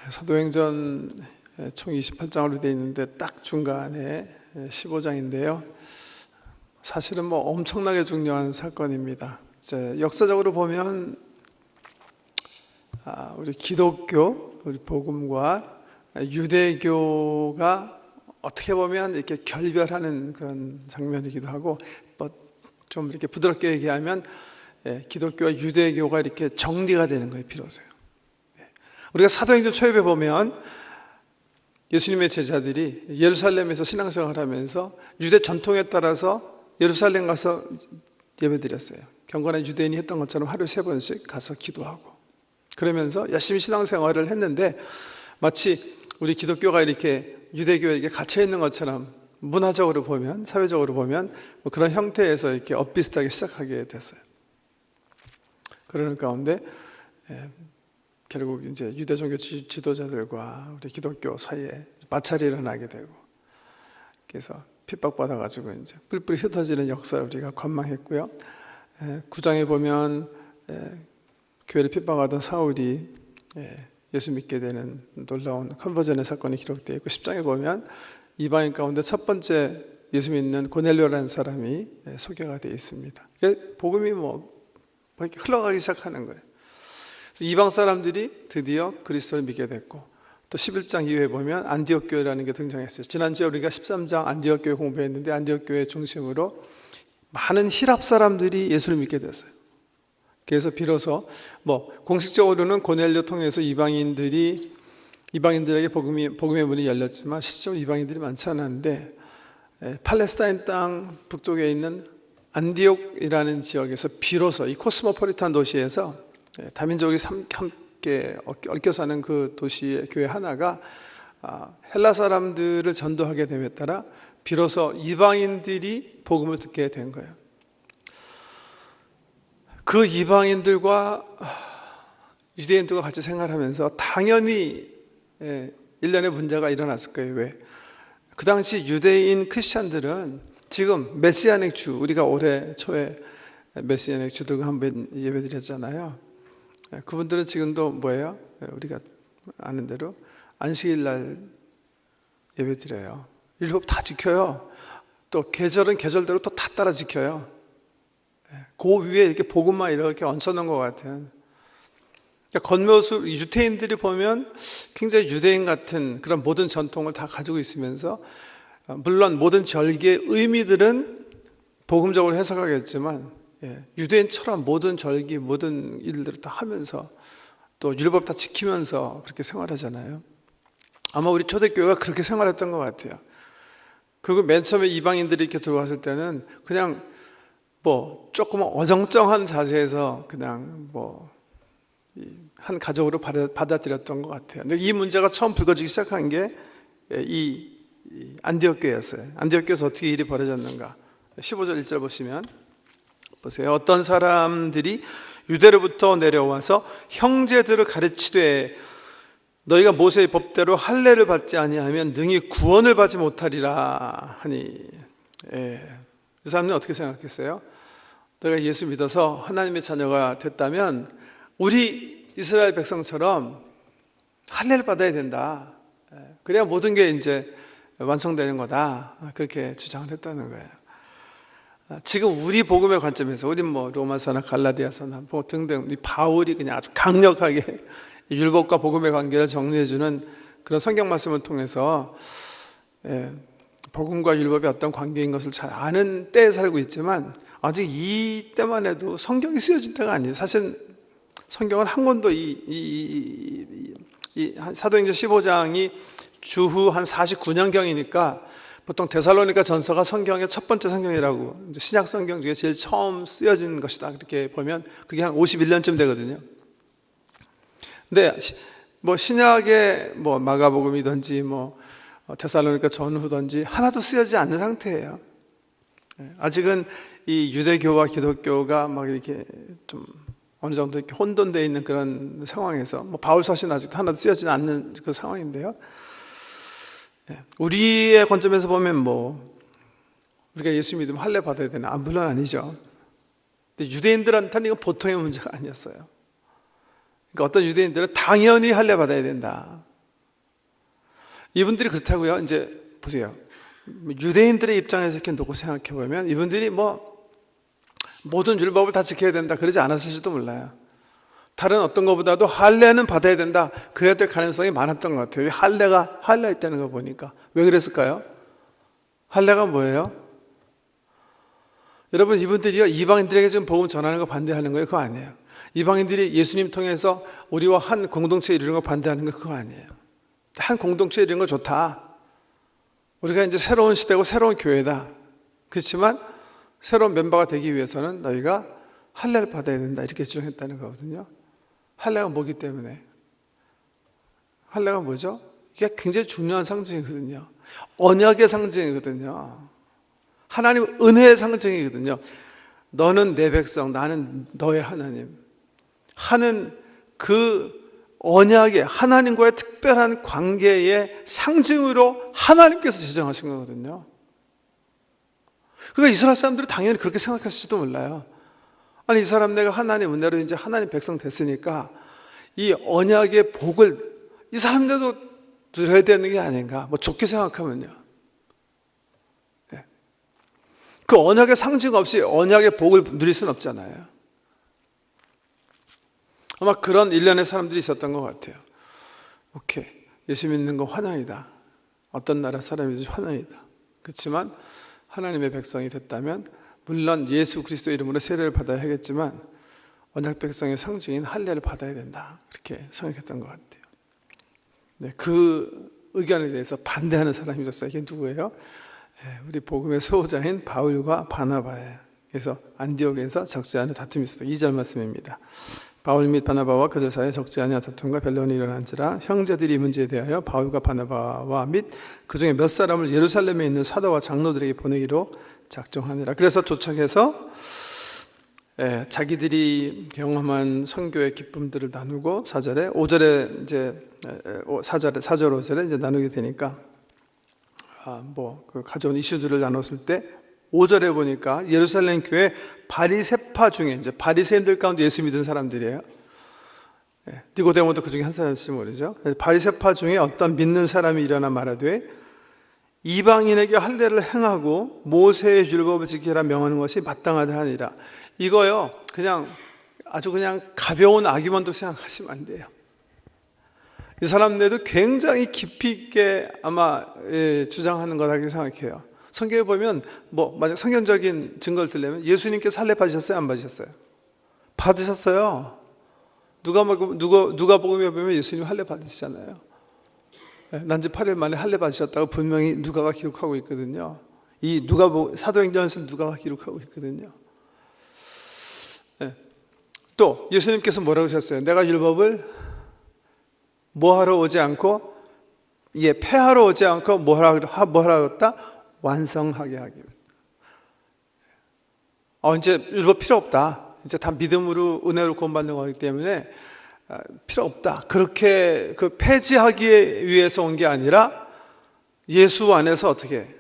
사도행전 총 28장으로 되어 있는데 딱 중간에 15장인데요. 사실은 엄청나게 중요한 사건입니다. 역사적으로 보면 우리 기독교, 우리 복음과 유대교가 어떻게 보면 이렇게 결별하는 그런 장면이기도 하고, 좀 이렇게 부드럽게 얘기하면 기독교와 유대교가 이렇게 정리가 되는 거예요, 비로소요. 우리가 사도행전 초입에 보면 예수님의 제자들이 예루살렘에서 신앙생활을 하면서 유대 전통에 따라서 예루살렘 가서 예배드렸어요. 경건한 유대인이 했던 것처럼 하루에 3번씩 가서 기도하고, 그러면서 열심히 신앙생활을 했는데 마치 우리 기독교가 이렇게 유대교에 이렇게 갇혀 있는 것처럼 문화적으로 보면, 사회적으로 보면 그런 형태에서 이렇게 엇비슷하게 시작하게 됐어요. 그러는 가운데 결국 이제 유대 종교 지도자들과 우리 기독교 사이에 마찰이 일어나게 되고, 그래서 핍박받아가지고 이제 뿔뿔이 흩어지는 역사 우리가 관망했고요. 9장에 보면 교회를 핍박하던 사울이 예수 믿게 되는 놀라운 컨버전의 사건이 기록되어 있고, 10장에 보면 이방인 가운데 첫 번째 예수 믿는 고넬료라는 사람이 소개가 되어 있습니다. 복음이 이렇게 흘러가기 시작하는 거예요. 이방 사람들이 드디어 그리스도를 믿게 됐고, 또 11장 이후에 보면 안디옥 교회라는 게 등장했어요. 지난주에 우리가 13장 안디옥 교회 공부했는데, 안디옥 교회 중심으로 많은 히랍 사람들이 예수를 믿게 됐어요. 그래서 비로소 공식적으로는 고넬료 통해서 이방인들에게 복음의 문이 열렸지만, 실제로 이방인들이 많지 않았는데 팔레스타인 땅 북쪽에 있는 안디옥이라는 지역에서 비로소 이 코스모폴리탄 도시에서 다민족이 함께 얽혀 사는 그 도시의 교회 하나가 헬라 사람들을 전도하게 됨에 따라 비로소 이방인들이 복음을 듣게 된 거예요. 그 이방인들과 유대인들과 같이 생활하면서 당연히 일련의 문제가 일어났을 거예요. 왜? 그 당시 유대인 크리스찬들은 지금 메시아닉 주, 우리가 올해 초에 메시아닉 주도 한번 예배드렸잖아요. 그분들은 지금도 뭐예요? 우리가 아는 대로 안식일 날 예배드려요. 율법 다 지켜요. 또 계절은 계절대로 또 다 따라 지켜요. 그 위에 이렇게 복음만 이렇게 얹혀놓은 것 같아요. 겉모습, 유태인들이 보면 굉장히 유대인 같은 그런 모든 전통을 다 가지고 있으면서, 물론 모든 절기의 의미들은 복음적으로 해석하겠지만 유대인처럼 모든 절기, 모든 일들을 다 하면서 또 율법 다 지키면서 그렇게 생활하잖아요. 아마 우리 초대교회가 그렇게 생활했던 것 같아요. 그리고 맨 처음에 이방인들이 이렇게 들어왔을 때는 그냥 조금 어정쩡한 자세에서 그냥 한 가족으로 받아들였던 것 같아요. 근데 이 문제가 처음 불거지기 시작한 게 이 안디옥 교회였어요. 안디옥 교회에서 어떻게 일이 벌어졌는가? 15절 1절 보시면 보세요. 어떤 사람들이 유대로부터 내려와서 형제들을 가르치되 너희가 모세의 법대로 할례를 받지 아니하면 능히 구원을 받지 못하리라 하니. 그 사람들은 어떻게 생각했어요? 너희가 예수 믿어서 하나님의 자녀가 됐다면 우리 이스라엘 백성처럼 할례를 받아야 된다. 그래야 모든 게 이제 완성되는 거다. 그렇게 주장을 했다는 거예요. 지금 우리 복음의 관점에서, 우리 로마서나 갈라디아서나 등등 이 바울이 그냥 아주 강력하게 율법과 복음의 관계를 정리해주는 그런 성경 말씀을 통해서 복음과 율법의 어떤 관계인 것을 잘 아는 때에 살고 있지만, 아직 이 때만 해도 성경이 쓰여진 때가 아니에요. 사실 성경은 한 권도 사도행전 15장이 주후 한 49년경이니까 보통 데살로니가 전서가 성경의 첫 번째 성경이라고, 신약 성경 중에 제일 처음 쓰여진 것이다, 그렇게 보면 그게 한 51년쯤 되거든요. 근데 신약의 마가복음이든지 데살로니가 전후든지 하나도 쓰여지지 않는 상태예요. 아직은 이 유대교와 기독교가 이렇게 좀 어느 정도 이렇게 혼돈되어 있는 그런 상황에서 바울 서신은 아직도 하나도 쓰여지지 않는 그 상황인데요. 우리의 관점에서 보면 우리가 예수 믿으면 할례 받아야 되나? 물론 아니죠. 근데 유대인들한테는 이건 보통의 문제가 아니었어요. 그러니까 어떤 유대인들은 당연히 할례 받아야 된다. 이분들이 그렇다고요. 이제 보세요. 유대인들의 입장에서 이렇게 놓고 생각해 보면 이분들이 모든 율법을 다 지켜야 된다 그러지 않았을지도 몰라요. 다른 어떤 것보다도 할례는 받아야 된다 그래야 될 가능성이 많았던 것 같아요. 할례가 있다는 거 보니까. 왜 그랬을까요? 할례가 뭐예요? 여러분, 이분들이요, 이방인들에게 지금 복음 전하는 거 반대하는 거예요? 그거 아니에요. 이방인들이 예수님 통해서 우리와 한 공동체 이루는 거 반대하는 거 그거 아니에요. 한 공동체 이루는 거 좋다. 우리가 이제 새로운 시대고 새로운 교회다. 그렇지만 새로운 멤버가 되기 위해서는 너희가 할례를 받아야 된다 이렇게 주장했다는 거거든요. 할례가 뭐기 때문에? 할례가 뭐죠? 이게 굉장히 중요한 상징이거든요. 언약의 상징이거든요. 하나님 은혜의 상징이거든요. 너는 내 백성, 나는 너의 하나님 하는 그 언약의 하나님과의 특별한 관계의 상징으로 하나님께서 제정하신 거거든요. 그러니까 이스라엘 사람들이 당연히 그렇게 생각했을지도 몰라요. 아니, 이 사람 내가 하나님 은혜로 이제 하나님 백성 됐으니까 이 언약의 복을 이 사람들도 누려야 되는 게 아닌가, 좋게 생각하면요. 네. 그 언약의 상징 없이 언약의 복을 누릴 수는 없잖아요. 아마 그런 일련의 사람들이 있었던 것 같아요. 오케이, 예수 믿는 거 환영이다. 어떤 나라 사람이든지 환영이다. 그렇지만 하나님의 백성이 됐다면 물론 예수 그리스도 이름으로 세례를 받아야 하겠지만 언약 백성의 상징인 할례를 받아야 된다. 그렇게 생각했던 것 같아요. 네, 그 의견에 대해서 반대하는 사람이 있었어요. 이게 누구예요? 우리 복음의 수호자인 바울과 바나바예요. 그래서 안디옥에서 적지 않은 다툼이 있었다. 2절 말씀입니다. 바울 및 바나바와 그들 사이에 적지 않은 다툼과 변론이 일어난지라 형제들이 이 문제에 대하여 바울과 바나바와 및 그 중에 몇 사람을 예루살렘에 있는 사도와 장로들에게 보내기로 작정하니라. 그래서 도착해서 자기들이 경험한 선교의 기쁨들을 나누고 4절에 5절에 이제 4절 5절에 이제 나누게 되니까 그 가져온 이슈들을 나눴을 때 5절에 보니까 예루살렘 교회 바리새파 중에 이제 바리새인들 가운데 예수 믿은 사람들이에요. 니고데모도 그 중에 한 사람일지 모르죠. 바리새파 중에 어떤 믿는 사람이 일어나 말하되 이방인에게 할례를 행하고 모세의 율법을 지키라 명하는 것이 마땅하다 하니라. 이거요, 아주 그냥 가벼운 아규먼트로 생각하시면 안 돼요. 이 사람들도 굉장히 깊이 있게 아마 주장하는 거라고 생각해요. 성경에 보면 만약 성경적인 증거를 들려면 예수님께서 할례 받으셨어요? 안 받으셨어요? 받으셨어요. 누가복음에 보면 예수님 할례 받으시잖아요. 난지 8일 만에 할례 받으셨다고 분명히 누가가 기록하고 있거든요. 이 사도행전에서 누가가 기록하고 있거든요. 또 예수님께서 뭐라고 하셨어요? 내가 율법을 뭐하러 오지 않고 폐하러 오지 않고 뭐하러 왔다? 완성하게 하기. 이제 율법 필요 없다. 이제 다 믿음으로 은혜로 구원받는 거기 때문에 필요 없다. 그렇게 폐지하기 위해서 온 게 아니라 예수 안에서 어떻게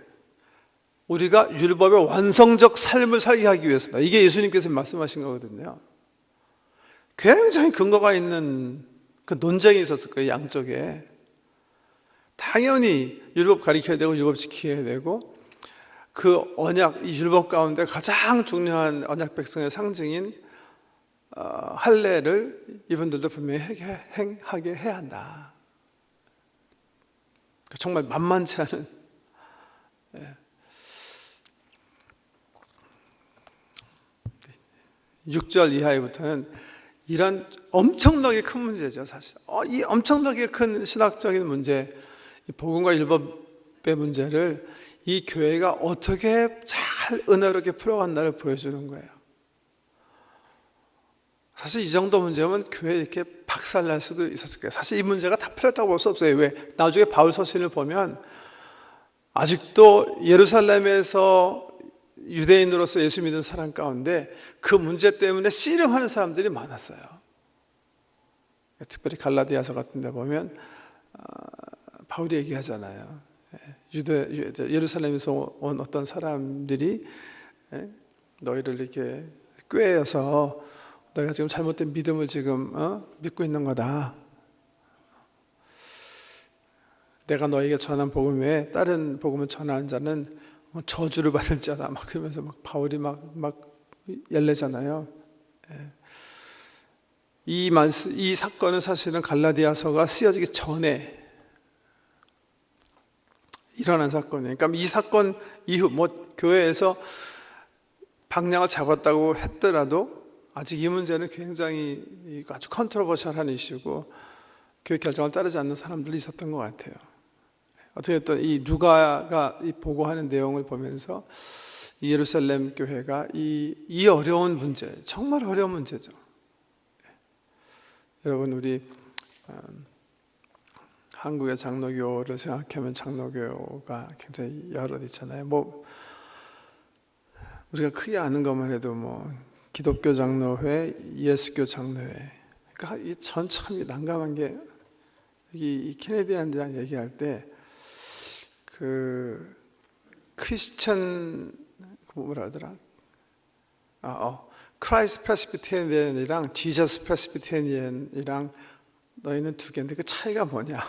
우리가 율법의 완성적 삶을 살게 하기 위해서다. 이게 예수님께서 말씀하신 거거든요. 굉장히 근거가 있는 그 논쟁이 있었을 거예요. 양쪽에. 당연히 율법 가리켜야 되고 율법 지켜야 되고 그 언약, 이 율법 가운데 가장 중요한 언약 백성의 상징인 할례를 이분들도 분명히 하게 해야 한다. 정말 만만치 않은 6절 이하부터는 이런 엄청나게 큰 문제죠. 사실 이 엄청나게 큰 신학적인 문제, 복음과 율법의 문제를 이 교회가 어떻게 잘 은혜롭게 풀어간다를 보여주는 거예요. 사실 이 정도 문제면 교회 이렇게 박살날 수도 있었을 거예요. 사실 이 문제가 다 풀렸다고 볼 수 없어요. 왜? 나중에 바울 서신을 보면 아직도 예루살렘에서 유대인으로서 예수 믿는 사람 가운데 그 문제 때문에 씨름하는 사람들이 많았어요. 특별히 갈라디아서 같은 데 보면 바울이 얘기하잖아요. 예루살렘에서 온 어떤 사람들이 너희를 이렇게 꾀어서 너희가 지금 잘못된 믿음을 지금 믿고 있는 거다. 내가 너에게 전한 복음 외에 다른 복음을 전하는 자는 저주를 받을 자다. 막 그러면서 막 바울이 막 열내잖아요. 이 사건은 사실은 갈라디아서가 쓰여지기 전에 일어난 사건이에요. 그러니까 이 사건 이후 교회에서 방향을 잡았다고 했더라도 아직 이 문제는 굉장히 아주 컨트로버셜한 이슈고 교회 결정을 따르지 않는 사람들이 있었던 것 같아요. 어떻게 했든 이 누가가 이 보고하는 내용을 보면서 이 예루살렘 교회가 이 어려운 문제, 정말 어려운 문제죠. 여러분, 우리 한국의 장로교를 생각하면 장로교가 굉장히 여러 있잖아요. 우리가 크게 아는 것만 해도 기독교 장로회, 예수교 장로회. 그러니까 전 참 난감한 게 이 케네디안이랑 얘기할 때 크리스천 뭐라 하더라? 크라이스트 프레스비테리안이랑 지저스 프레스비테리안이랑 너희는 두 개인데 그 차이가 뭐냐?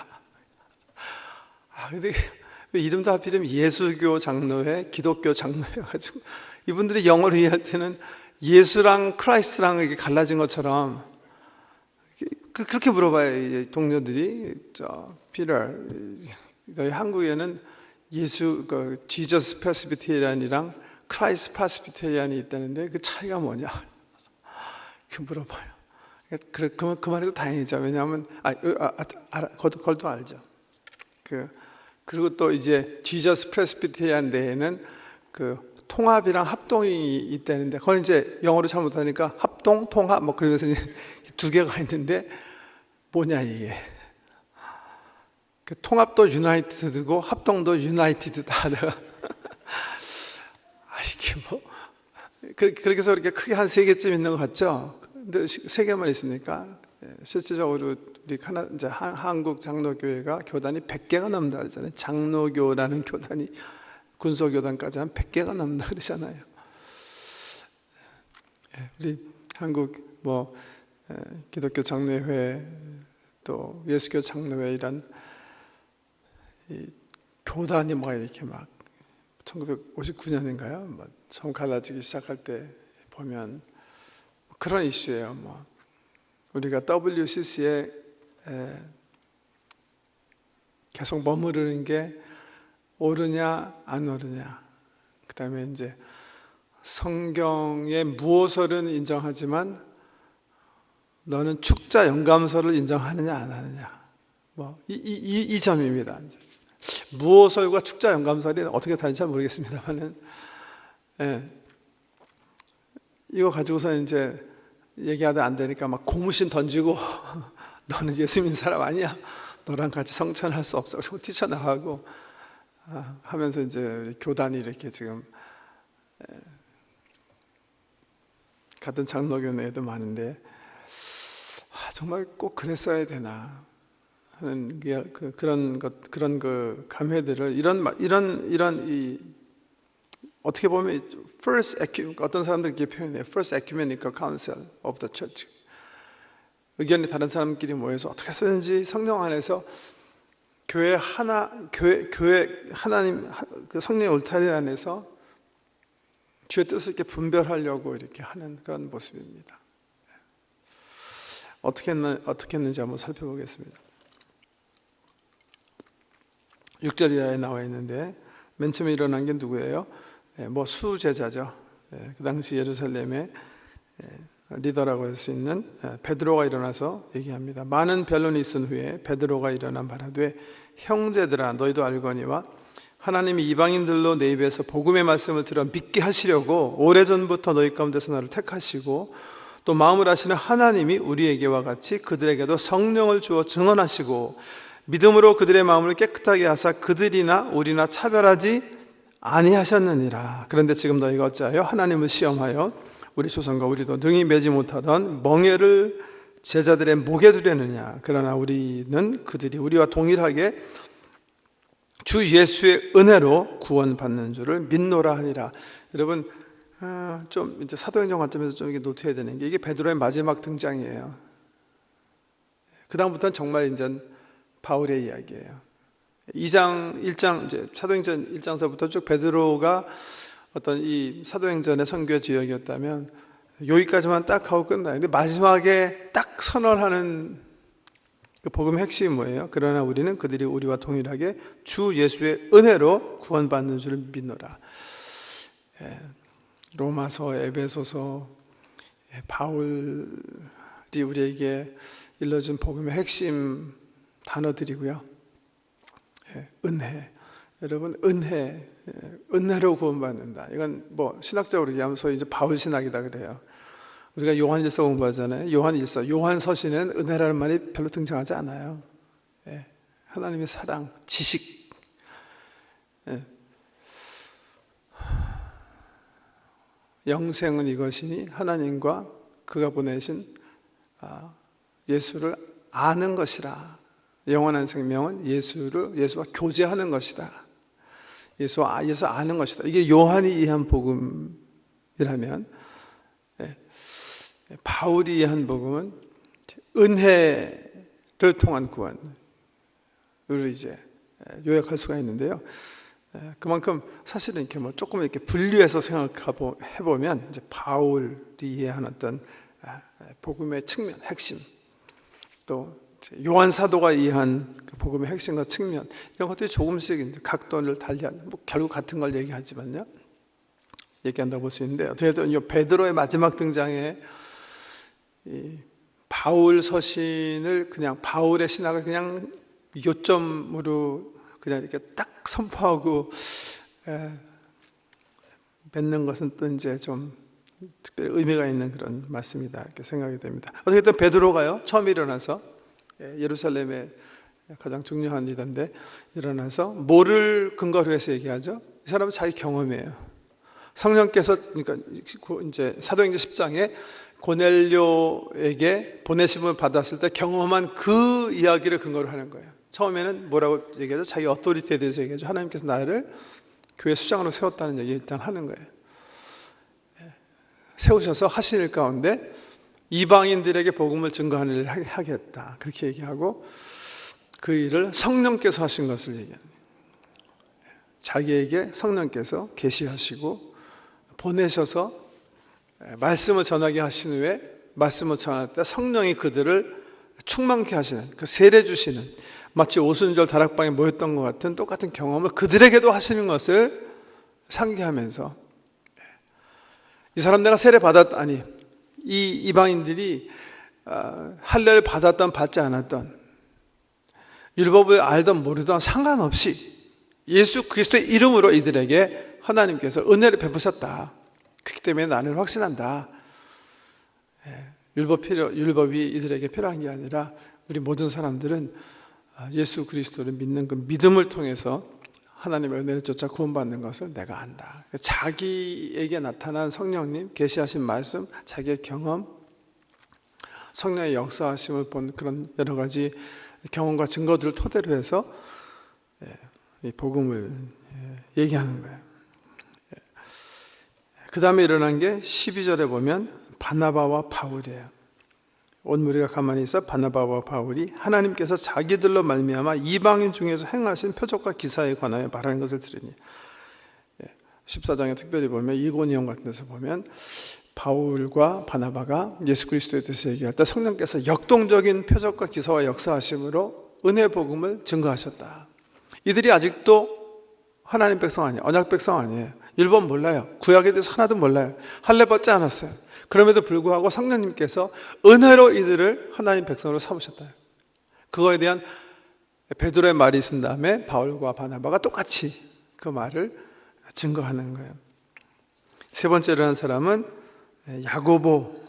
근데 왜 이름도 하필이면 예수교 장로회, 기독교 장로회 가지고 이분들이 영어로 이해할 때는 예수랑 크라이스트랑 이게 갈라진 것처럼 그렇게 물어봐요. 동료들이 피터, 너희 한국에는 예수 지저스 프레스비테리안이랑 크라이스트 프레스비테리안이 있다는데 그 차이가 뭐냐? 그 물어봐요. 그 말해도 다행이죠. 왜냐하면 그걸도 알죠. 그리고 또 이제 지저스 프레스비테리안 내에는 통합이랑 합동이 있다는데 그건 이제 영어로 잘못하니까 합동, 통합 그러면서 두 개가 있는데 뭐냐 이게? 통합도 유나이티드고 합동도 유나이티드다. 이게 그렇게 해서 이렇게 크게 한 3개쯤 있는 것 같죠? 근데 3개만 있습니까? 실질적으로 우리 이제 한국 장로교회가 교단이 100개가 넘는다 그러잖아요. 장로교라는 교단이 군소교단까지 한 100개가 넘는다 그러잖아요. 우리 한국 기독교 장로회 또 예수교 장로회 이런 이 교단이 이렇게 1959년인가요? 처음 갈라지기 시작할 때 보면 그런 이슈예요. 우리가 WCC에 계속 머무르는 게 옳으냐 안 옳으냐. 그다음에 이제 성경의 무오설은 인정하지만 너는 축자 영감설을 인정하느냐 안 하느냐. 이 점입니다. 무오설과 축자 영감설이 어떻게 다른지 잘 모르겠습니다만은 이거 가지고서 이제 얘기하다 안 되니까 고무신 던지고 너는 예수 믿는 사람 아니야. 너랑 같이 성찬할 수 없어. 그리고 뛰쳐나가고 하면서 이제 교단이 이렇게 지금 같은 장로교 내에도 많은데 정말 꼭 그랬어야 되나 하는 그런 감회들을 이런 어떻게 보면 어떤 사람들이 이렇게 표현해요. First Ecumenical Council of the Church. 의견이 다른 사람끼리 모여서 어떻게 쓰는지 성령 안에서 교회 하나님 성령의 울타리 안에서 주의 뜻을 이렇게 분별하려고 이렇게 하는 그런 모습입니다. 어떻게 했는지 한번 살펴보겠습니다. 6절 이하에 나와 있는데 맨 처음에 일어난 게 누구예요? 수제자죠. 그 당시 예루살렘의 리더라고 할 수 있는 베드로가 일어나서 얘기합니다. 많은 변론이 있은 후에 베드로가 일어나 말하되 형제들아 너희도 알거니와 하나님이 이방인들로 내 입에서 복음의 말씀을 들어 믿게 하시려고 오래전부터 너희 가운데서 나를 택하시고 또 마음을 아시는 하나님이 우리에게와 같이 그들에게도 성령을 주어 증언하시고 믿음으로 그들의 마음을 깨끗하게 하사 그들이나 우리나 차별하지 아니하셨느니라. 그런데 지금 너희가 어찌하여 하나님을 시험하여 우리 조상과 우리도 능히 매지 못하던 멍에를 제자들의 목에 두려느냐. 그러나 우리는 그들이 우리와 동일하게 주 예수의 은혜로 구원받는 줄을 믿노라 하니라. 여러분 좀 이제 사도행전 관점에서 좀 이게 노트해야 되는 게 이게 베드로의 마지막 등장이에요. 그 다음부터는 정말 이제 바울의 이야기예요. 2장 1장 이제 사도행전 1장서부터 쭉 베드로가 어떤 이 사도행전의 선교 지역이었다면 여기까지만 딱 하고 끝나요. 근데 마지막에 딱 선언하는 그 복음의 핵심이 뭐예요? 그러나 우리는 그들이 우리와 동일하게 주 예수의 은혜로 구원받는 줄 믿노라. 로마서, 에베소서, 바울이 우리에게 일러준 복음의 핵심 단어들이고요. 은혜, 여러분 은혜로 구원받는다. 이건 뭐 신학적으로 얘기하면 소위 이제 바울 신학이다 그래요. 우리가 요한일서 공부하잖아요. 요한서신은 은혜라는 말이 별로 등장하지 않아요. 하나님의 사랑, 지식. 영생은 이것이니 하나님과 그가 보내신 예수를 아는 것이라. 영원한 생명은 예수와 교제하는 것이다. 예수 아는 것이다. 이게 요한이 이해한 복음이라면, 바울이 이해한 복음은 은혜를 통한 구원을 이제 요약할 수가 있는데요. 그만큼 사실은 이렇게 뭐 조금 이렇게 분리해서 생각해보면 이제 바울이 이해한 어떤 복음의 측면, 핵심, 또 요한 사도가 이해한 그 복음의 핵심과 측면, 이런 것들이 조금씩 이제 각도를 달리한, 뭐 결국 같은 걸 얘기하지만요, 얘기한다고 볼 수 있는데, 어떻게든 이 베드로의 마지막 등장에 이 바울 서신을 그냥 바울의 신학을 그냥 요점으로 그냥 이렇게 딱 선포하고 맺는 것은 또 이제 좀 특별히 의미가 있는 그런 말씀이다 이렇게 생각이 됩니다. 어떻게든 베드로가요, 처음 일어나서 예루살렘의 가장 중요한 리더인데 일어나서 뭐를 근거로 해서 얘기하죠? 이 사람은 자기 경험이에요. 성령께서, 그러니까 이제 사도행전 10장에 고넬료에게 보내심을 받았을 때 경험한 그 이야기를 근거로 하는 거예요. 처음에는 뭐라고 얘기하죠? 자기 어토리티에 대해서 얘기하죠. 하나님께서 나를 교회 수장으로 세웠다는 얘기 일단 하는 거예요. 세우셔서 하신 일 가운데 이방인들에게 복음을 증거하는 일을 하겠다, 그렇게 얘기하고 그 일을 성령께서 하신 것을 얘기합니다. 자기에게 성령께서 계시하시고 보내셔서 말씀을 전하게 하신 후에 말씀을 전할 때 성령이 그들을 충만케 하시는, 그 세례 주시는, 마치 오순절 다락방에 모였던 것 같은 똑같은 경험을 그들에게도 하시는 것을 상기하면서, 이 사람 내가 세례 받았다니, 이 이방인들이 할례를 받았던 받지 않았던, 율법을 알던 모르던 상관없이 예수 그리스도의 이름으로 이들에게 하나님께서 은혜를 베푸셨다. 그렇기 때문에 나는 확신한다. 율법이 이들에게 필요한 게 아니라 우리 모든 사람들은 예수 그리스도를 믿는 그 믿음을 통해서 하나님의 은혜를 쫓아 구원받는 것을 내가 안다. 자기에게 나타난 성령님, 계시하신 말씀, 자기의 경험, 성령의 역사하심을 본 그런 여러 가지 경험과 증거들을 토대로 해서 이 복음을 얘기하는 거예요. 그 다음에 일어난 게 12절에 보면 바나바와 바울이에요. 온 무리가 가만히 있어 바나바와 바울이 하나님께서 자기들로 말미암아 이방인 중에서 행하신 표적과 기사에 관하여 말하는 것을 들으니, 14장에 특별히 보면 이고니온 같은 데서 보면 바울과 바나바가 예수 그리스도에 대해서 얘기할 때 성령께서 역동적인 표적과 기사와 역사하심으로 은혜 복음을 증거하셨다. 이들이 아직도 하나님 백성 아니에요. 언약 백성 아니에요. 율법 몰라요. 구약에 대해서 하나도 몰라요. 할례 받지 않았어요. 그럼에도 불구하고 성령님께서 은혜로 이들을 하나님 백성으로 삼으셨다. 그거에 대한 베드로의 말이 있은 다음에 바울과 바나바가 똑같이 그 말을 증거하는 거예요. 세 번째로 한 사람은 야고보,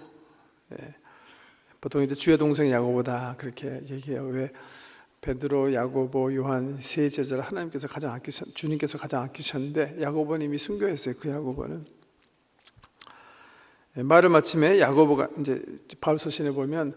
보통 이제 주의 동생 야고보다 그렇게 얘기해요. 왜 베드로, 야고보, 요한 세 제자를 하나님께서 주님께서 가장 아끼셨는데 야고보는 이미 순교했어요. 그 야고보는 말을 마침에 야고보가 이제 바울 서신에 보면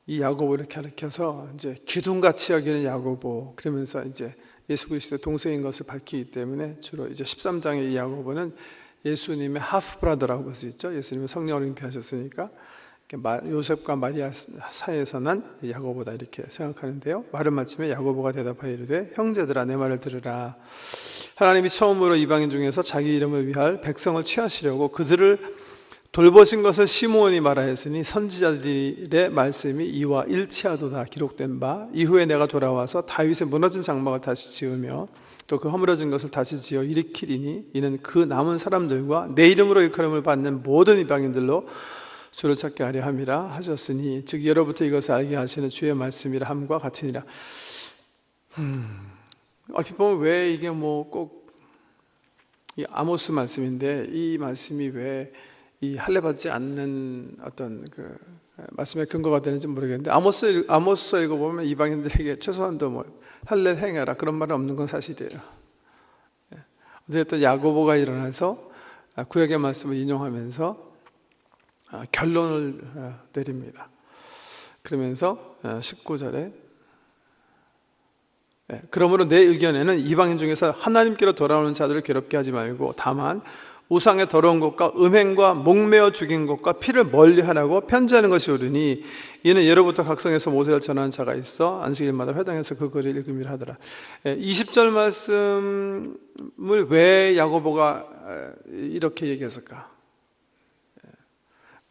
이 야고보를 가리켜서 이제 기둥같이 여기는 야고보, 그러면서 이제 예수 그리스도의 동생인 것을 밝히기 때문에 주로 이제 13장의 이 야고보는 예수님의 하프 브라더라고 볼 수 있죠. 예수님은 성령을 잉태하셨으니까 요셉과 마리아 사이에서 난 야고보다 이렇게 생각하는데요. 말을 마치며 야고보가 대답하여 이르되 형제들아 내 말을 들으라. 하나님이 처음으로 이방인 중에서 자기 이름을 위할 백성을 취하시려고 그들을 돌보신 것을 시므온이 말하였으니 선지자들의 말씀이 이와 일치하도다 기록된 바 이후에 내가 돌아와서 다윗의 무너진 장막을 다시 지으며 또 그 허물어진 것을 다시 지어 일으키리니 이는 그 남은 사람들과 내 이름으로 일컬음을 받는 모든 이방인들로 주를 찾게 하려 함이라 하셨으니 즉 예로부터 이것을 알게 하시는 주의 말씀이라 함과 같으니라. 얼핏 보면 왜 이게 뭐 꼭 이 아모스 말씀인데 이 말씀이 왜 이 할례받지 않는 어떤 그 말씀의 근거가 되는지 모르겠는데 아모스 읽어보면 이방인들에게 최소한도 뭐 할례를 행해라 그런 말은 없는 건 사실이에요. 어쨌든 야고보가 일어나서 구약의 말씀을 인용하면서 결론을 내립니다. 그러면서 19절에 그러므로 내 의견에는 이방인 중에서 하나님께로 돌아오는 자들을 괴롭게 하지 말고 다만 우상의 더러운 것과 음행과 목매어 죽인 것과 피를 멀리하라고 편지하는 것이 옳으니 이는 예로부터 각성에서 모세를 전하는 자가 있어 안식일마다 회당에서 그 글을 읽음이라 하더라. 20절 말씀을 왜 야고보가 이렇게 얘기했을까?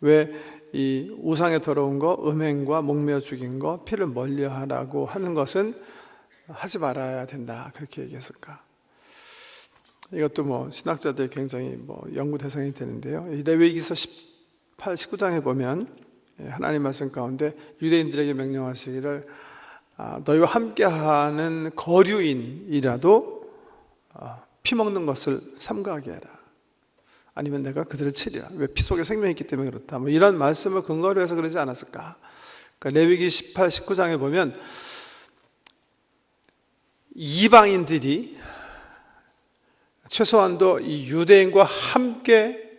왜 이 우상의 더러운 거, 음행과 목매어 죽인 거, 피를 멀리하라고 하는 것은 하지 말아야 된다 그렇게 얘기했을까? 이것도 뭐 신학자들 굉장히 뭐 연구 대상이 되는데요. 레위기서 18, 19장에 보면 하나님 말씀 가운데 유대인들에게 명령하시기를 너희와 함께하는 거류인이라도 피 먹는 것을 삼가하게 해라. 아니면 내가 그들을 치리라. 왜? 피 속에 생명이 있기 때문에 그렇다. 뭐 이런 말씀을 근거로 해서 그러지 않았을까? 그러니까 레위기 18, 19장에 보면 이방인들이 최소한도 이 유대인과 함께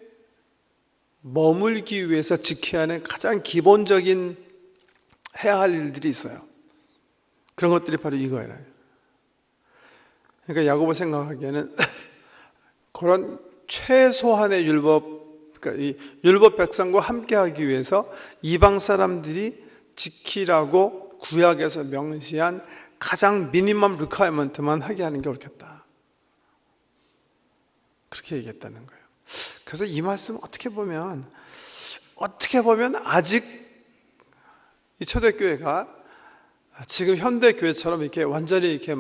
머물기 위해서 지켜야 하는 가장 기본적인 해야 할 일들이 있어요. 그런 것들이 바로 이거예요. 그러니까 야고보 생각하기에는 그런 최소한의 율법, 그러니까 이 율법 백성과 함께하기 위해서 이방 사람들이 지키라고 구약에서 명시한 가장 미니멈 리퀘어먼트만 하게 하는 게 옳겠다. 그렇게 얘기했다는 거예요. 그래서 이 말씀 어떻게 보면 아직 이 초대교회가 지금 현대교회처럼 이렇게 완전히 이렇게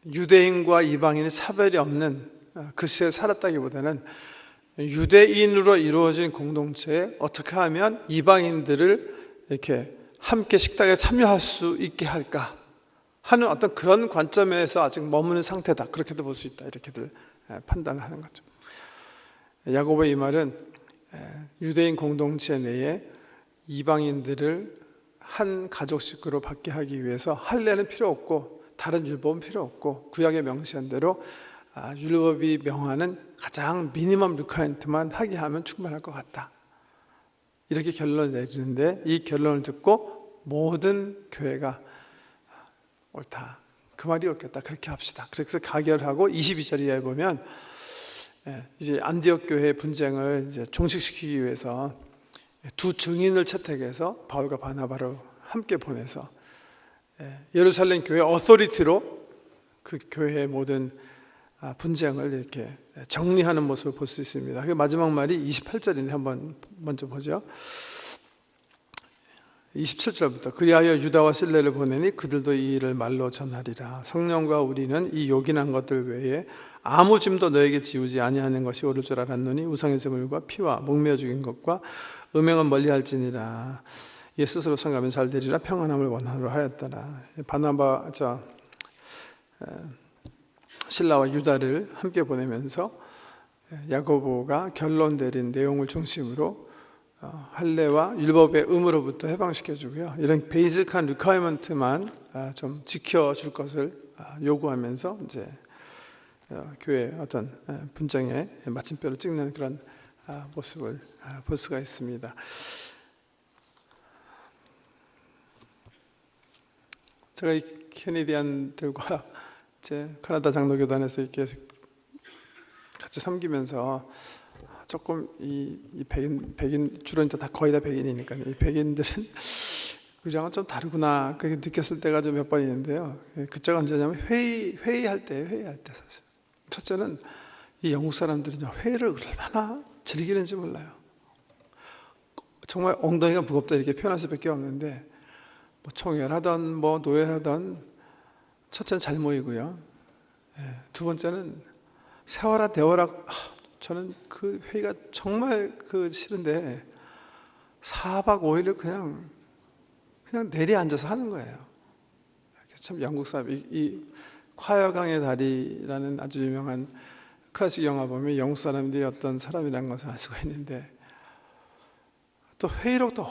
유대인과 이방인의 차별이 없는 그 시대에 살았다기보다는 유대인으로 이루어진 공동체에 어떻게 하면 이방인들을 이렇게 함께 식탁에 참여할 수 있게 할까 하는 어떤 그런 관점에서 아직 머무는 상태다. 그렇게도 볼 수 있다. 이렇게들 판단을 하는 거죠. 야고보의 이 말은 유대인 공동체 내에 이방인들을 한 가족 식구로 받게 하기 위해서 할례는 필요 없고 다른 율법은 필요 없고 구약에 명시한 대로 율법이 명하는 가장 미니멈 리퀘어먼트만 하게 하면 충분할 것 같다. 이렇게 결론을 내리는데 이 결론을 듣고 모든 교회가 옳다. 그 말이 옳겠다. 그렇게 합시다. 그래서 가결하고 22절 이하에 보면 이제 안디옥 교회의 분쟁을 이제 종식시키기 위해서 두 증인을 채택해서 바울과 바나바를 함께 보내서 예루살렘 교회 어서리티로 그 교회의 모든 분쟁을 이렇게 정리하는 모습을 볼 수 있습니다. 그 마지막 말이 28절인데 한번 먼저 보죠. 27절부터 그리하여 유다와 실레를 보내니 그들도 이 일을 말로 전하리라. 성령과 우리는 이 요긴한 것들 외에 아무 짐도 너에게 지우지 아니하는 것이 옳을 줄 알았노니 우상의 제물과 피와 목매어 죽인 것과 음행은 멀리할지니라. 예 스스로 성가면 잘 되리라. 평안함을 원하노라 하였더라. 바나바 실라와 유다를 함께 보내면서 야고보가 결론 내린 내용을 중심으로 할례와 율법의 의무로부터 해방시켜주고요. 이런 베이직한 리퀘어먼트만 좀 지켜줄 것을 요구하면서 이제 교회 어떤 분쟁의 마침표를 찍는 그런 모습을 볼 수가 있습니다. 제가 이 캐네디안들과 제 카나다 장로교단에서 이렇게 같이 섬기면서 조금 이 백인 주로 이제 다 거의 다 백인이니까 이 백인들은 의장은 좀 다르구나 그렇게 느꼈을 때가 좀 몇 번 있는데요. 그때가 언제냐면 회의할 때 사실. 첫째는 이 영국 사람들이 회의를 얼마나 즐기는지 몰라요. 정말 엉덩이가 무겁다 이렇게 표현할 수밖에 없는데 뭐 총회하던 뭐 노회하던 첫째는 잘 모이고요. 두 번째는 세워라 대워라. 저는 그 회의가 정말 싫은데 4박 5일을 그냥 내리 앉아서 하는 거예요. 참 영국 사람 이 콰이어강의 다리라는 아주 유명한 클래식 영화 보면 영국 사람들이 어떤 사람이라는 것을 알 수가 있는데 또 회의록도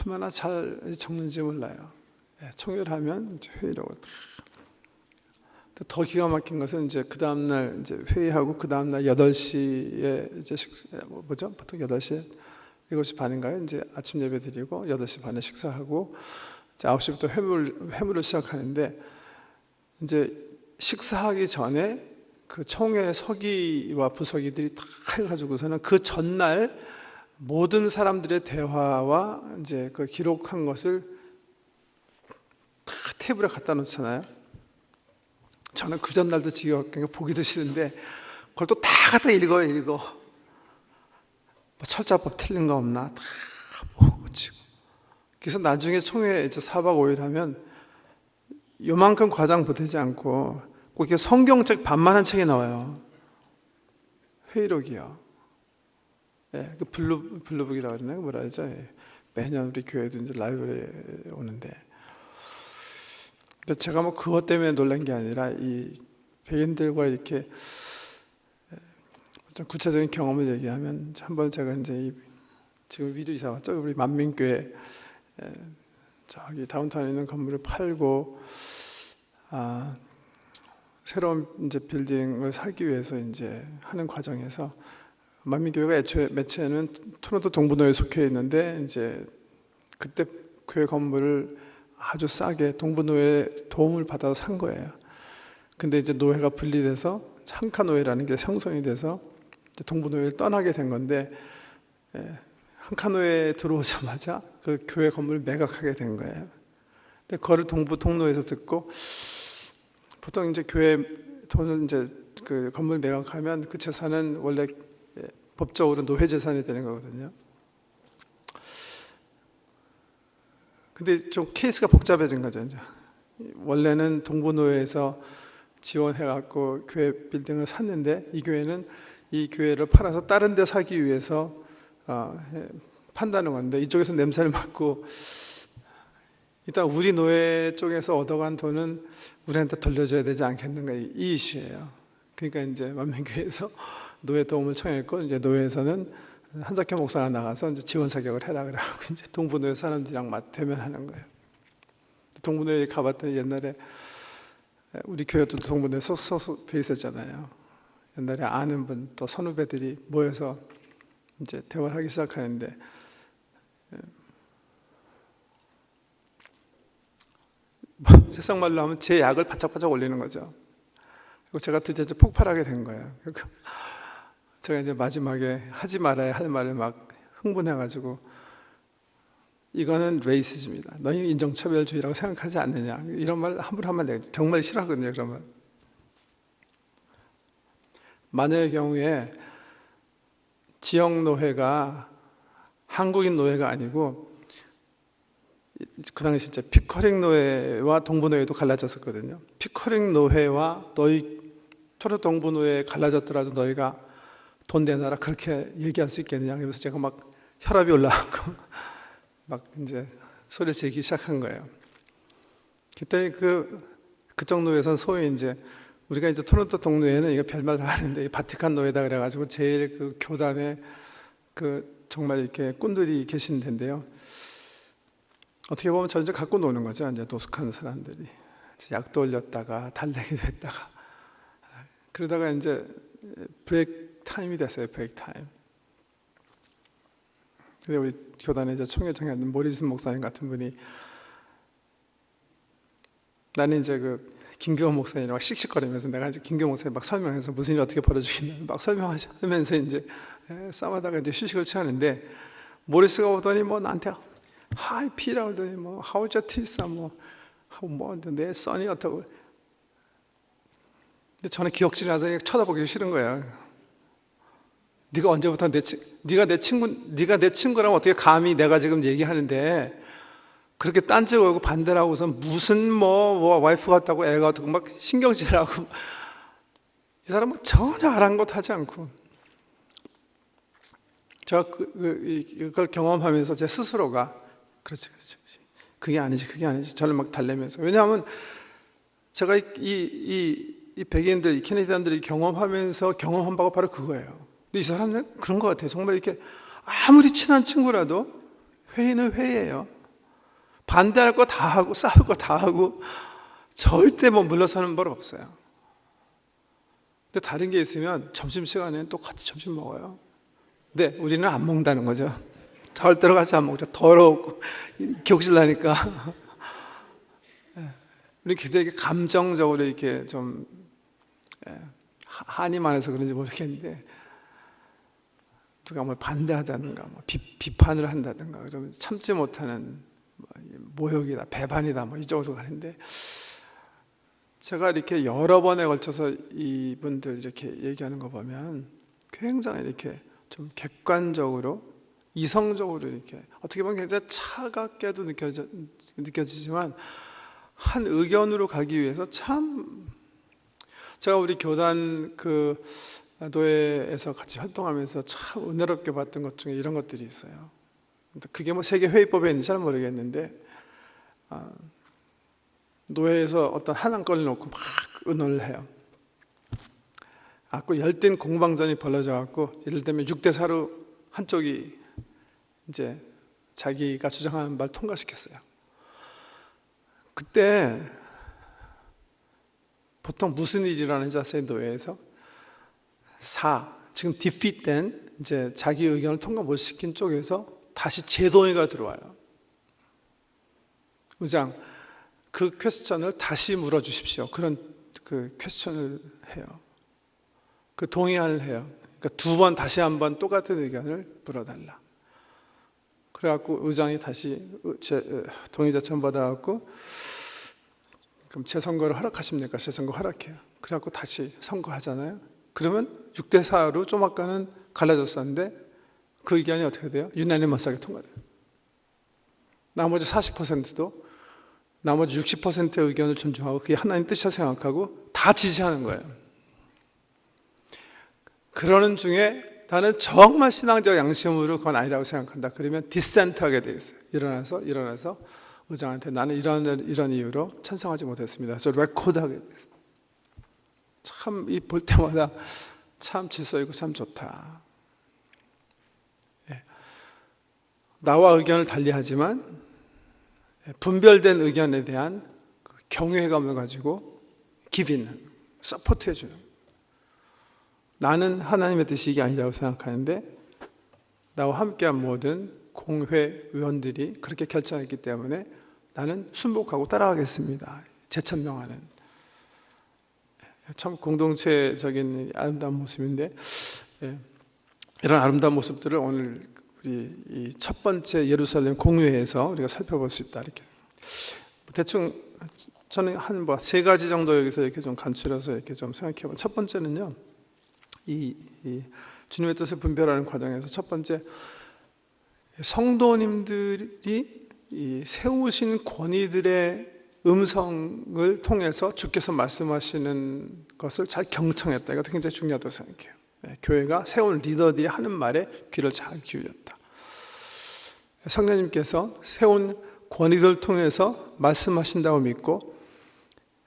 얼마나 잘 적는지 몰라요. 총회하면 이제 회의록을 더 기가 막힌 것은 이제 그 다음 날 이제 회의하고 그 다음 날 8시에 이제 뭐죠? 보통 8시에 7시 반인가요? 이제 아침 예배 드리고 8시 반에 식사하고 이제 9시부터 회무를 시작하는데 이제 식사하기 전에 그 총회 서기와 부서기들이 다 해가지고서는 그 전날 모든 사람들의 대화와 이제 그 기록한 것을 다 테이블에 갖다 놓잖아요. 저는 그 전날도 지겨웠으니까 보기도 싫은데 그걸 또 다 갖다 읽어요. 뭐 철자법 틀린 거 없나 다 보고 치고. 그래서 나중에 총회 이제 4박 5일 하면 요만큼 과장 보태지 않고 꼭 이렇게 성경책 반만한 책이 나와요. 회의록이요. 그 블루북이라고 그러나요? 뭐라 하죠? 매년 우리 교회도 이제 라이브러리에 오는데 제가 뭐 그것 때문에 놀란 게 아니라 이 백인들과 이렇게 좀 구체적인 경험을 얘기하면 한번 제가 이제 지금 위로 이사 왔죠. 우리 만민교회 저기 다운타운에 있는 건물을 팔고 새로운 이제 빌딩을 사기 위해서 이제 하는 과정에서 만민교회가 애초에 매체는 토론토 동부노회에 속해 있는데 이제 그때 교회 건물을 아주 싸게 동부노회 도움을 받아서 산 거예요. 근데 이제 노회가 분리돼서 한카노회라는 게 형성이 돼서 동부노회를 떠나게 된 건데 한카노회에 들어오자마자 그 교회 건물을 매각하게 된 거예요. 근데 그거를 동부통로에서 듣고 보통 이제 교회 돈을 이제 그 건물 매각하면 그 재산은 원래 법적으로 노회 재산이 되는 거거든요. 근데 좀 케이스가 복잡해진 거죠. 이제 원래는 동부노회에서 지원해갖고 교회 빌딩을 샀는데 이 교회는 이 교회를 팔아서 다른 데 사기 위해서 판다는 건데 이쪽에서 냄새를 맡고 일단 우리 노회 쪽에서 얻어간 돈은 우리한테 돌려줘야 되지 않겠는가 이 이슈예요. 그러니까 이제 만민교회에서 노회 도움을 청했고 이제 노회에서는 한석현 목사가 나가서 이제 지원 사격을 해라 그래가지고 이제 동부노회 사람들이랑 대면하는 거예요. 동부노회에 가봤더니 옛날에 우리 교회도 동부노회 소속돼 있었잖아요. 옛날에 아는 분 또 선후배들이 모여서 이제 대화를 하기 시작하는데 세상 말로 하면 제 약을 바짝바짝 올리는 거죠. 그리고 제가 드디어 폭발하게 된 거예요. 제가 이제 마지막에 하지 말아야 할 말을 막 흥분해가지고 이거는 레이시즘이다. 너희 인종차별주의라고 생각하지 않느냐. 이런 말 함부로 하면 내가 정말 싫어하거든요. 그러면 만약의 경우에 지역노회가 한국인 노회가 아니고 그 당시 이제 피커링 노회와 동부노회도 갈라졌었거든요. 피커링 노회와 너희 토론토 동부노회 갈라졌더라도 너희가 돈 내놔라 그렇게 얘기할 수 있겠느냐. 그래서 제가 막 혈압이 올라가고 막 이제 소리 지르기 시작한 거예요. 그때 그쪽 노회에서는 소위 이제 우리가 이제 토론토 동노회는 이거 별말 다 하는데 바티칸 노회다 그래가지고 제일 그 교단에 그 정말 이렇게 꾼들이 계신 텐데요. 어떻게 보면 저를 이제 갖고 노는 거죠. 이제 노숙하는 사람들이 약도 올렸다가 달래기도 했다가 그러다가 이제 브레이크 타임이 됐어요. 브레이크 타임. 근데 우리 교단에 이제 총회장에 있는 모리슨 목사님 같은 분이 나는 이제 그 김규호 목사님이랑 씩씩거리면서 내가 이제 김규호 목사님 막 설명해서 무슨 일이 어떻게 벌어지겠냐 막 설명하면서 이제 싸움하다가 이제 휴식을 취하는데 모리스가 오더니 뭐 나한테 하이 피라 그러더니 뭐 하우저 티사 뭐내 써니 어떻고. 근데 저는 기억질이 나서 쳐다보기 싫은 거야. 네가 언제부터 네가 내 친구라면 어떻게 감히 내가 지금 얘기하는데 그렇게 딴지 걸고 반대를 하고서 무슨 뭐 와이프 같다고 애가 같다고 막 신경질하고 이 사람은 전혀 아랑곳하지 않고 제가 그걸 경험하면서 제 스스로가 그렇지 그게 아니지 저를 막 달래면서 왜냐하면 제가 이 백인들 이 캐네디언들이 경험한 바가 바로 그거예요. 근데 이 사람은 그런 것 같아요. 정말 이렇게 아무리 친한 친구라도 회의는 회의예요. 반대할 거 다 하고 싸울 거 다 하고 절대 뭐 물러서는 법 없어요. 근데 다른 게 있으면 점심시간에는 또 같이 점심 먹어요. 근데 우리는 안 먹는다는 거죠. 절대로 같이 안 먹죠. 더럽고 기억질 나니까. 우리 굉장히 감정적으로 이렇게 좀 한이 많아서 그런지 모르겠는데 누가 뭘 반대하다든가 뭐 비판을 한다든가 그러면 참지 못하는 모욕이다 배반이다 뭐 이쪽으로 가는데 제가 이렇게 여러 번에 걸쳐서 이분들 이렇게 얘기하는 거 보면 굉장히 이렇게 좀 객관적으로 이성적으로 이렇게 어떻게 보면 굉장히 차갑게도 느껴지지만 한 의견으로 가기 위해서 참 제가 우리 교단 그 노예에서 같이 활동하면서 참 은혜롭게 봤던 것 중에 이런 것들이 있어요. 그게 뭐 세계 회의법에 있는지 잘 모르겠는데 노예에서 어떤 한 안건을 놓고 막 의논을 해요. 그 열띤 공방전이 벌어져 갖고 예를 들면 6대4로 한쪽이 이제 자기가 주장하는 말 통과시켰어요. 그때 보통 무슨 일이 일어나는지 아세요? 노예에서 지금 디피트된 이제 자기 의견을 통과 못 시킨 쪽에서 다시 재동의가 들어와요. 의장, 그 퀘스천을 다시 물어주십시오. 그런 그 퀘스천을 해요. 그 동의를 해요. 그러니까 2번 다시 한번 똑같은 의견을 물어달라. 그래갖고 의장이 다시 동의 자천 받아갖고 그럼 재선거를 허락하십니까? 재선거 허락해요. 그래갖고 다시 선거하잖아요. 그러면 6대4로 좀 아까는 갈라졌었는데 그 의견이 어떻게 돼요? 유나니머스하게 통과돼요. 나머지 40%도 나머지 60%의 의견을 존중하고 그게 하나님 뜻이라 생각하고 다 지지하는 거예요. 그러는 중에 나는 정말 신앙적 양심으로 그건 아니라고 생각한다. 그러면 디센트하게 돼 있어요. 일어나서 의장한테 나는 이런 이유로 찬성하지 못했습니다. 그래서 레코드하게 돼 있어요. 참 이 볼 때마다 참 질서 있고 참 좋다. 나와 의견을 달리하지만 분별된 의견에 대한 경외감을 가지고 기빈, 서포트해주는 나는 하나님의 뜻이 이게 아니라고 생각하는데 나와 함께한 모든 공회 의원들이 그렇게 결정했기 때문에 나는 순복하고 따라가겠습니다. 재천명하는 참 공동체적인 아름다운 모습인데 이런 아름다운 모습들을 오늘 우리 이 첫 번째 예루살렘 공회에서 우리가 살펴볼 수 있다. 이렇게 대충 저는 한 3가지 정도 여기서 이렇게 좀 간추려서 이렇게 좀 생각해보면 첫 번째는요, 이 주님의 뜻을 분별하는 과정에서 첫 번째 성도님들이 이 세우신 권위들의 음성을 통해서 주께서 말씀하시는 것을 잘 경청했다. 이것도 굉장히 중요하다고 생각해요. 교회가 세운 리더들이 하는 말에 귀를 잘 기울였다. 성령님께서 세운 권위들을 통해서 말씀하신다고 믿고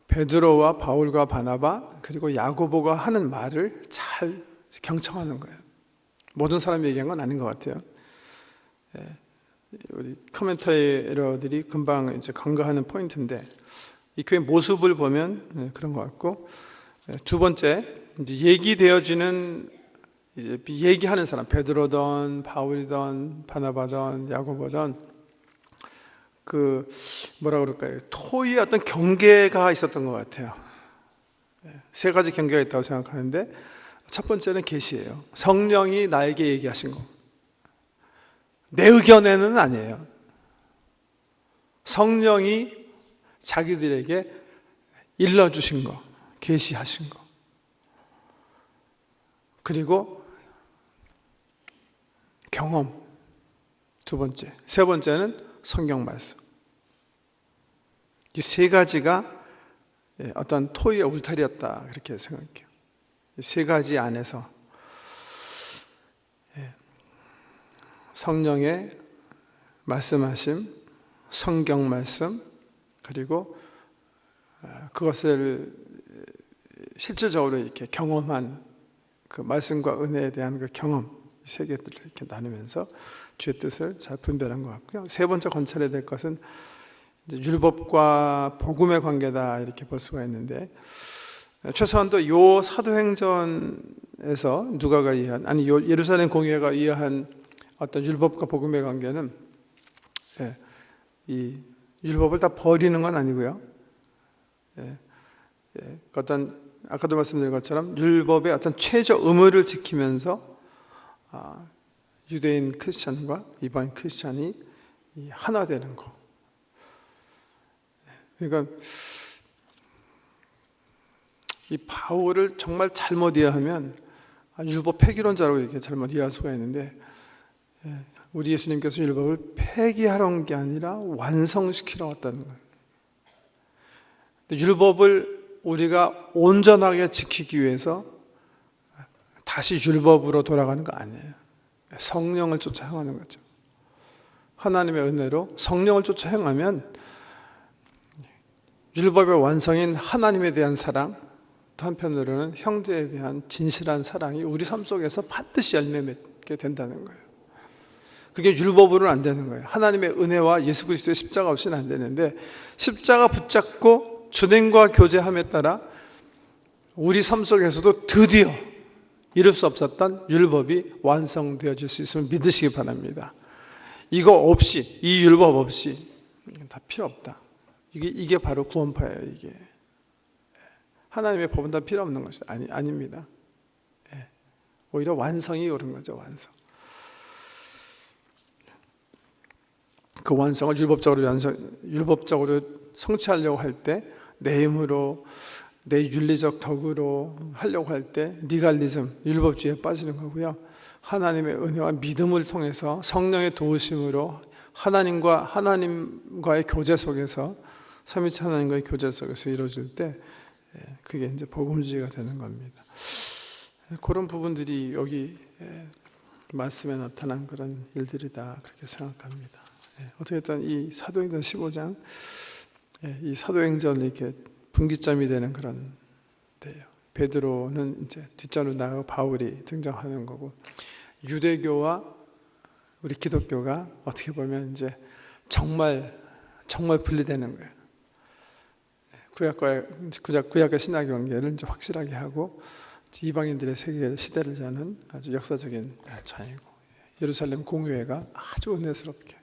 베드로와 바울과 바나바 그리고 야고보가 하는 말을 잘 경청하는 거예요. 모든 사람이 얘기한 건 아닌 것 같아요. 우리 커멘터리들이 금방 이제 간과하는 포인트인데 이 교회 모습을 보면 그런 것 같고, 두 번째 이제 얘기되어지는 이제 얘기하는 사람 베드로든 바울이든 바나바든 야고보든 그 뭐라 그럴까요? 토의의 어떤 경계가 있었던 것 같아요. 3가지 경계가 있다고 생각하는데 첫 번째는 계시예요. 성령이 나에게 얘기하신 거. 내 의견에는 아니에요. 성령이 자기들에게 일러주신 거, 계시하신 거. 그리고 경험, 두 번째. 세 번째는 성경 말씀. 이 세 가지가 어떤 토의의 울타리였다, 그렇게 생각해요. 이 세 가지 안에서 성령의 말씀하심, 성경 말씀, 그리고 그것을 실질적으로 이렇게 경험한 그 말씀과 은혜에 대한 그 경험, 이 세 개들을 이렇게 나누면서 주의 뜻을 잘 분별한 것 같고요. 세 번째 관찰해야 될 것은 이제 율법과 복음의 관계다, 이렇게 볼 수가 있는데, 최소한도 요 사도행전에서 누가가 이해한, 아니 요 예루살렘 공회가 이해한 어떤 율법과 복음의 관계는 이 율법을 다 버리는 건 아니고요. 어떤 아까도 말씀드린 것처럼 율법의 어떤 최저 의무를 지키면서 유대인 크리스찬과 이방인 크리스찬이 하나 되는 거. 그러니까 이 바울을 정말 잘못 이해하면 율법 폐기론자라고 이렇게 잘못 이해할 수가 있는데, 우리 예수님께서 율법을 폐기하러 온 게 아니라 완성시키러 왔다는 거예요. 율법을 우리가 온전하게 지키기 위해서 다시 율법으로 돌아가는 거 아니에요. 성령을 쫓아 행하는 거죠. 하나님의 은혜로 성령을 쫓아 행하면 율법의 완성인 하나님에 대한 사랑, 또 한편으로는 형제에 대한 진실한 사랑이 우리 삶 속에서 반드시 열매 맺게 된다는 거예요. 그게 율법으로는 안 되는 거예요. 하나님의 은혜와 예수 그리스도의 십자가 없이는 안 되는데, 십자가 붙잡고 주님과 교제함에 따라 우리 삶 속에서도 드디어 이룰 수 없었던 율법이 완성되어질 수 있음을 믿으시기 바랍니다. 이거 없이, 이 율법 없이 다 필요 없다. 이게 바로 구원파예요. 이게 하나님의 법은 다 필요 없는 것이 아닙니다. 오히려 완성이 옳은 거죠. 완성. 그 완성을 율법적으로 성취하려고 할 때, 내 힘으로, 내 윤리적 덕으로 하려고 할 때 리갈리즘, 율법주의에 빠지는 거고요. 하나님의 은혜와 믿음을 통해서 성령의 도우심으로 하나님과의 교제 속에서, 삼위체 하나님과의 교제 속에서 이루어질 때, 그게 이제 복음주의가 되는 겁니다. 그런 부분들이 여기 말씀에 나타난 그런 일들이다, 그렇게 생각합니다. 어떻든 이 사도행전 15장, 이 사도행전이 이렇게 분기점이 되는 그런 데예요. 베드로는 이제 뒷전으로 나가고 바울이 등장하는 거고, 유대교와 우리 기독교가 어떻게 보면 이제 정말 분리되는 거예요. 구약과 신약의 관계를 이제 확실하게 하고, 이방인들의 세계 시대를 여는 아주 역사적인 차이고, 예루살렘 공회가 아주 은혜스럽게.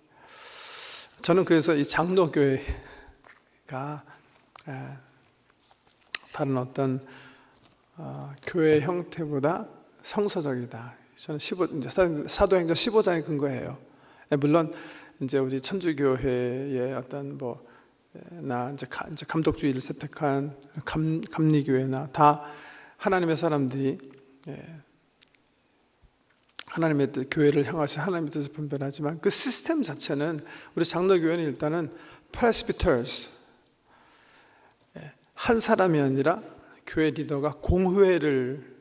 저는 그래서 이 장로교회가 다른 어떤 교회 형태보다 성서적이다. 저는 사도행전 15장의 근거예요. 물론 이제 우리 천주교회의 어떤 이제 감독주의를 채택한 감리교회나 다 하나님의 사람들이 하나님의 뜻, 교회를 향하신 하나님의 뜻을 분별하지만, 그 시스템 자체는, 우리 장로교회는 일단은 프레스비터스, 한 사람이 아니라 교회 리더가 공회를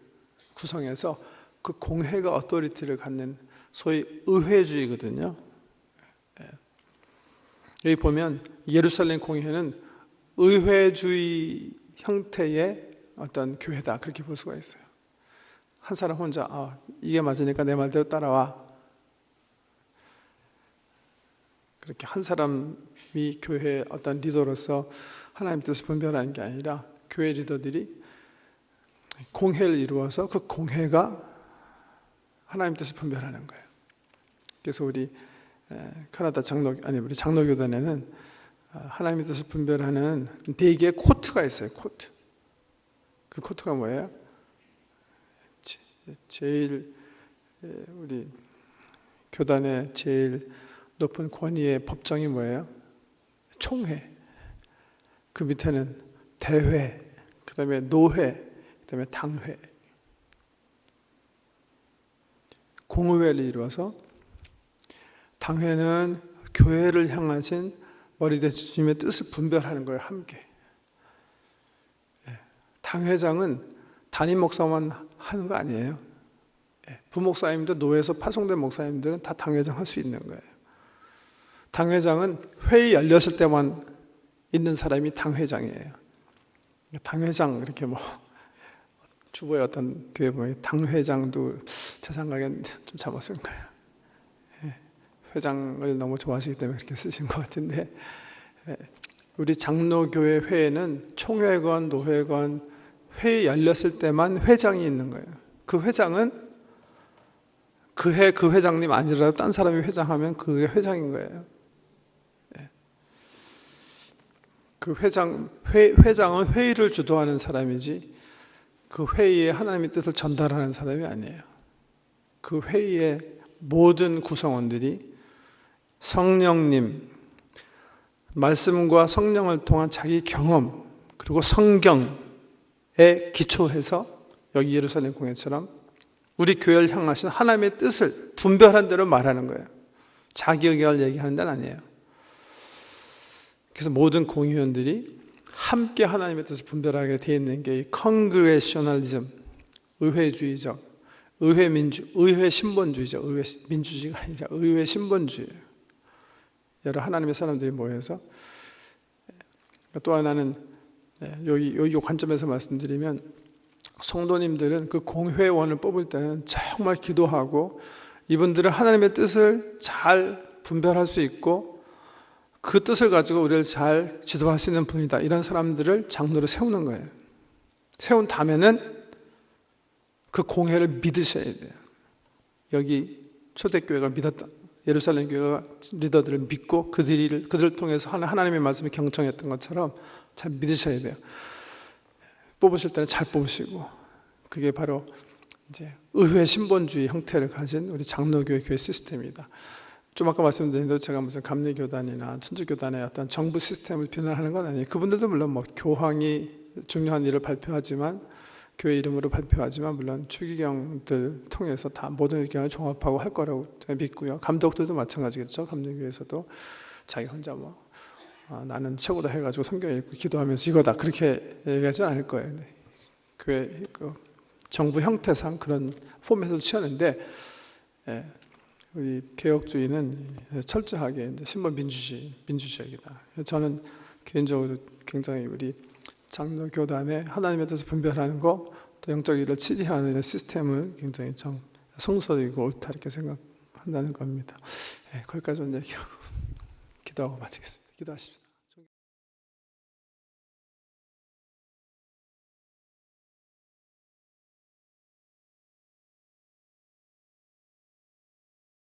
구성해서 그 공회가 어토리티를 갖는 소위 의회주의거든요. 여기 보면 예루살렘 공회는 의회주의 형태의 어떤 교회다, 그렇게 볼 수가 있어요. 한 사람 혼자 이게 맞으니까 내 말대로 따라와, 그렇게 한 사람이 교회의 어떤 리더로서 하나님 뜻을 분별하는 게 아니라, 교회 리더들이 공회를 이루어서 그 공회가 하나님 뜻을 분별하는 거예요. 그래서 우리 캐나다 우리 장로교단에는 하나님의 뜻을 분별하는 4개의 코트가 있어요. 코트. 그 코트가 뭐예요? 제일 우리 교단의 제일 높은 권위의 법정이 뭐예요? 총회. 그 밑에는 대회, 그 다음에 노회, 그 다음에 당회. 공의회를 이루어서 당회는 교회를 향하신 머리 대신 주님의 뜻을 분별하는 거예요. 함께. 당회장은 담임 목사만 하는 거 아니에요. 부목사님도 노회에서 파송된 목사님들은 다 당회장 할 수 있는 거예요. 당회장은 회의 열렸을 때만 있는 사람이 당회장이에요. 당회장 이렇게 뭐 주보에 어떤 교회 보면 당회장도 제 생각엔 좀 잘못 쓴 거예요. 회장을 너무 좋아하시기 때문에 그렇게 쓰신 것 같은데, 우리 장로교회 회에는 총회건 노회건 회의 열렸을 때만 회장이 있는 거예요. 그 회장은 그 해 그 회장님 아니라도 딴 사람이 회장하면 그게 회장인 거예요. 그 회장은 회의를 주도하는 사람이지 그 회의에 하나님의 뜻을 전달하는 사람이 아니에요. 그 회의의 모든 구성원들이 성령님, 말씀과 성령을 통한 자기 경험, 그리고 성경에 기초해서 여기 예루살렘 공회처럼 우리 교회를 향하신 하나님의 뜻을 분별한 대로 말하는 거예요. 자기 의견을 얘기하는 데는 아니에요. 그래서 모든 공의원들이 함께 하나님의 뜻을 분별하게 되어 있는 게 이 congregationalism, 의회주의적, 의회 신본주의죠. 의회 민주주의가 아니라 의회 신본주의예요. 여러 하나님의 사람들이 모여서, 또 하나는 이 관점에서 말씀드리면, 성도님들은 그 공회원을 뽑을 때는 정말 기도하고 이분들은 하나님의 뜻을 잘 분별할 수 있고 그 뜻을 가지고 우리를 잘 지도할 수 있는 분이다, 이런 사람들을 장로로 세우는 거예요. 세운 다음에는 그 공회를 믿으셔야 돼요. 여기 초대교회가 믿었다, 예루살렘 교회가 리더들을 믿고 그들을 통해서 하나님의 말씀을 경청했던 것처럼 잘 믿으셔야 돼요. 뽑으실 때는 잘 뽑으시고, 그게 바로 이제 의회 신본주의 형태를 가진 우리 장로교회 교회 시스템이다. 좀 아까 말씀드린 대로 제가 무슨 감리교단이나 천주교단의 어떤 정부 시스템을 비난하는 건 아니에요. 그분들도 물론 뭐 교황이 중요한 일을 발표하지만, 교회 이름으로 발표하지만 물론 추기경들 통해서 다 모든 의견을 종합하고 할 거라고 믿고요. 감독들도 마찬가지겠죠. 감리교회에서도 자기 혼자 나는 최고다 해가지고 성경 읽고 기도하면서 이거다 그렇게 얘기하지 않을 거예요. 교회 정부 형태상 그런 포맷을 취하는데, 우리 개혁주의는 철저하게 이제 신분 민주주의이다. 저는 개인적으로 굉장히 우리 장로교단의 하나님의 뜻을 분별하는 거, 또 영적 일을 치리하는 이런 시스템을 굉장히 좀 성서이고 옳다 이렇게 생각한다는 겁니다. 거기까지 이제 기도하고 마치겠습니다. 기도하십시오.